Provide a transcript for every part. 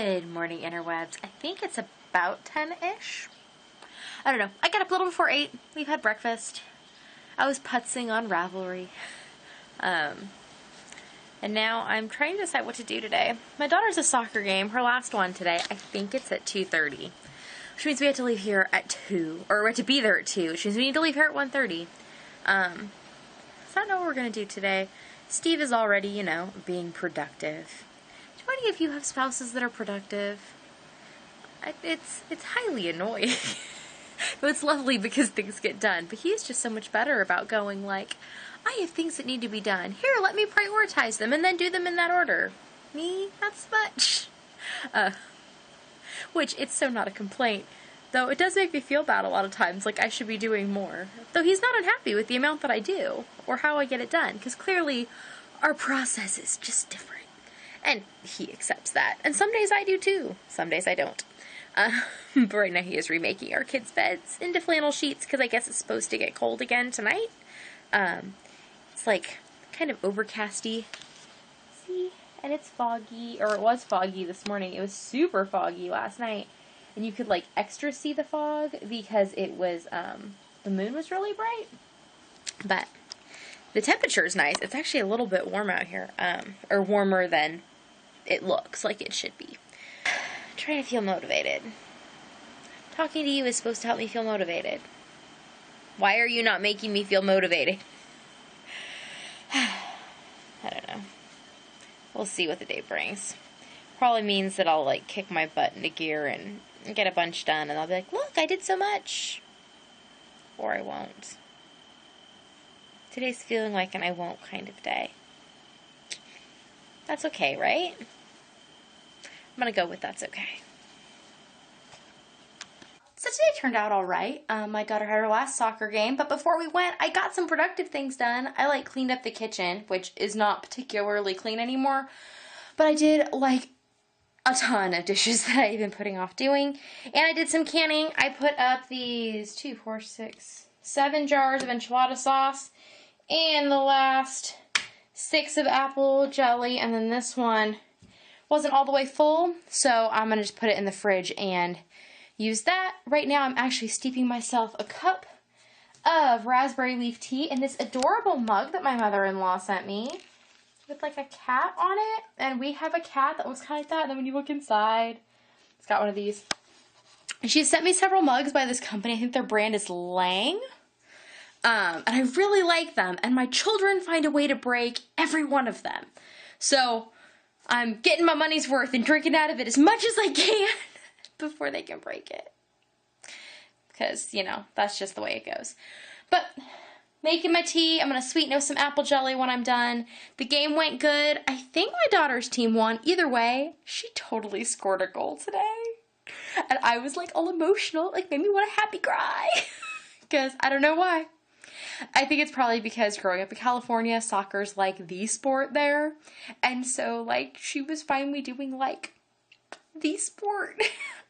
Good morning, interwebs. I think it's about 10-ish. I don't know. I got up a little before 8. We've had breakfast. I was putzing on Ravelry. And now I'm trying to decide what to do today. My daughter's a soccer game. Her last one today. I think it's at 2:30. Which means we have to leave here at 2. Or we have to be there at 2. Which means we need to leave here at 1:30. So I don't know what we're going to do today. Steve is already, being productive. Do any of you have spouses that are productive? It's highly annoying. But it's lovely because things get done. But he's just so much better about going like, I have things that need to be done. Here, let me prioritize them and then do them in that order. Me? Not so much. Which, it's so not a complaint. Though it does make me feel bad a lot of times, like I should be doing more. Though he's not unhappy with the amount that I do, or how I get it done, because clearly our process is just different. And he accepts that. And some days I do too. Some days I don't. But right now he is remaking our kids' beds into flannel sheets, because I guess it's supposed to get cold again tonight. It's like kind of overcasty. See? And it's foggy, or it was foggy this morning. It was super foggy last night. And you could like extra see the fog because it was, the moon was really bright. But the temperature is nice. It's actually a little bit warm out here, or warmer than it looks like it should be. I'm trying to feel motivated. Talking to you is supposed to help me feel motivated. Why are you not making me feel motivated? I don't know. We'll see what the day brings. Probably means that I'll like kick my butt into gear and get a bunch done, and I'll be like, look, I did so much. Or I won't. Today's feeling like an I won't kind of day. That's okay, right? I'm gonna go with that's okay. So today turned out alright. My daughter had her last soccer game, but before we went, I got some productive things done. I cleaned up the kitchen, which is not particularly clean anymore, but I did a ton of dishes that I've been putting off doing. And I did some canning. I put up these 2, 4, 6, 7 jars of enchilada sauce, and the last 6 of apple jelly, and then this one wasn't all the way full, so I'm going to just put it in the fridge and use that. Right now I'm actually steeping myself a cup of raspberry leaf tea in this adorable mug that my mother-in-law sent me with like a cat on it, and we have a cat that looks kind of like that, and then when you look inside, it's got one of these. And she sent me several mugs by this company. I think their brand is Lang. And I really like them, and my children find a way to break every one of them. So I'm getting my money's worth and drinking out of it as much as I can before they can break it. Because, that's just the way it goes. But making my tea, I'm going to sweeten with some apple jelly when I'm done. The game went good. I think my daughter's team won. Either way, she totally scored a goal today. And I was all emotional, made me want to happy cry. Because I don't know why. I think it's probably because growing up in California, soccer's the sport there. And so, she was finally doing, the sport.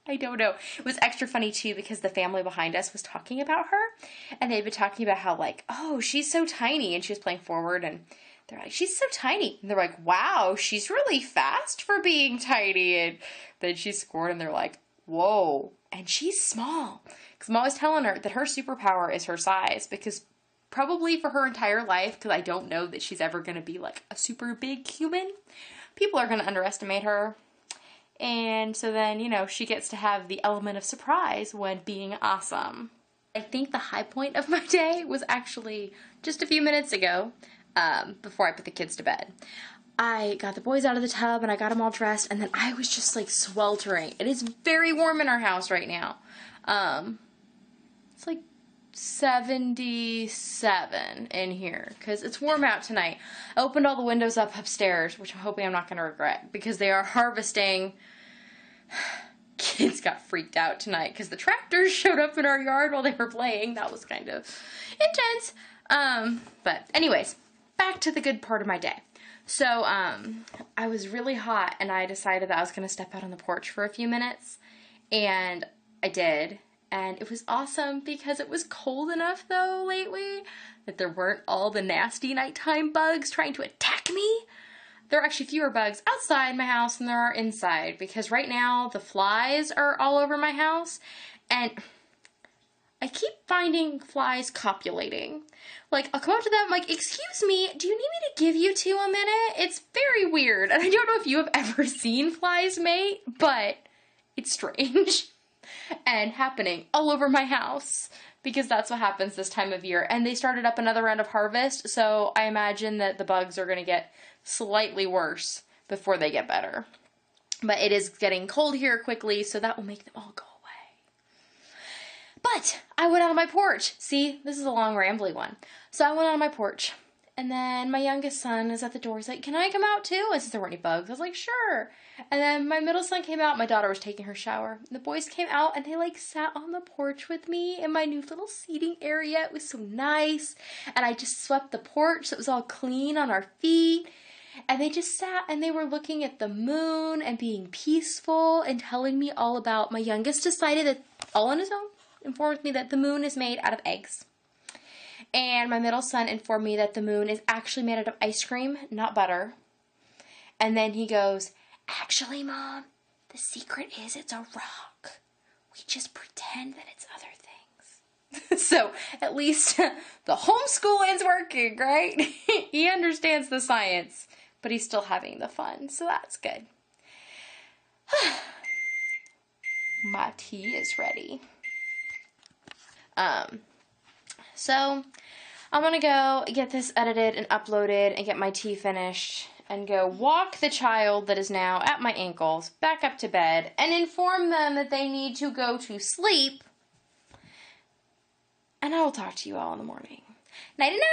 I don't know. It was extra funny, too, because the family behind us was talking about her. And they'd been talking about how, oh, she's so tiny. And she was playing forward, and they're like, she's so tiny. And they're like, wow, she's really fast for being tiny. And then she scored, and they're like, whoa. And she's small. Because I'm always telling her that her superpower is her size, because probably for her entire life, because I don't know that she's ever going to be a super big human, people are going to underestimate her. And so then, she gets to have the element of surprise when being awesome. I think the high point of my day was actually just a few minutes ago, before I put the kids to bed. I got the boys out of the tub and I got them all dressed, and then I was just sweltering. It is very warm in our house right now. It's 77 in here because it's warm out tonight. I opened all the windows up upstairs, which I'm hoping I'm not going to regret, because they are harvesting. Kids got freaked out tonight because the tractors showed up in our yard while they were playing. That was kind of intense. But anyways, back to the good part of my day. So I was really hot, and I decided that I was going to step out on the porch for a few minutes, and I did. And it was awesome because it was cold enough, though, lately, that there weren't all the nasty nighttime bugs trying to attack me. there are actually fewer bugs outside my house than there are inside, because right now the flies are all over my house, and I keep finding flies copulating. Like, I'll come up to them, like, excuse me, do you need me to give you two a minute? It's very weird, and I don't know if you have ever seen flies mate, but it's strange and happening all over my house, because that's what happens this time of year. And they started up another round of harvest, so I imagine that the bugs are going to get slightly worse before they get better. But it is getting cold here quickly, so that will make them all go away. But I went out on my porch. See, this is a long, rambly one. So I went out on my porch, and then my youngest son is at the door. He's like, can I come out too? And since there weren't any bugs, I was like, sure. And then my middle son came out. My daughter was taking her shower. The boys came out, and they like sat on the porch with me in my new little seating area. It was so nice. And I just swept the porch so it was all clean on our feet. And they just sat and they were looking at the moon and being peaceful and telling me all about, my youngest decided that all on his own, informed me that the moon is made out of eggs. And my middle son informed me that the moon is actually made out of ice cream, not butter. And then he goes, actually, Mom, the secret is it's a rock. We just pretend that it's other things. So at least the homeschooling's working, right? He understands the science, but he's still having the fun, so that's good. My tea is ready. So I'm gonna go get this edited and uploaded and get my tea finished and go walk the child that is now at my ankles back up to bed and inform them that they need to go to sleep. And I will talk to you all in the morning. Nighty-night!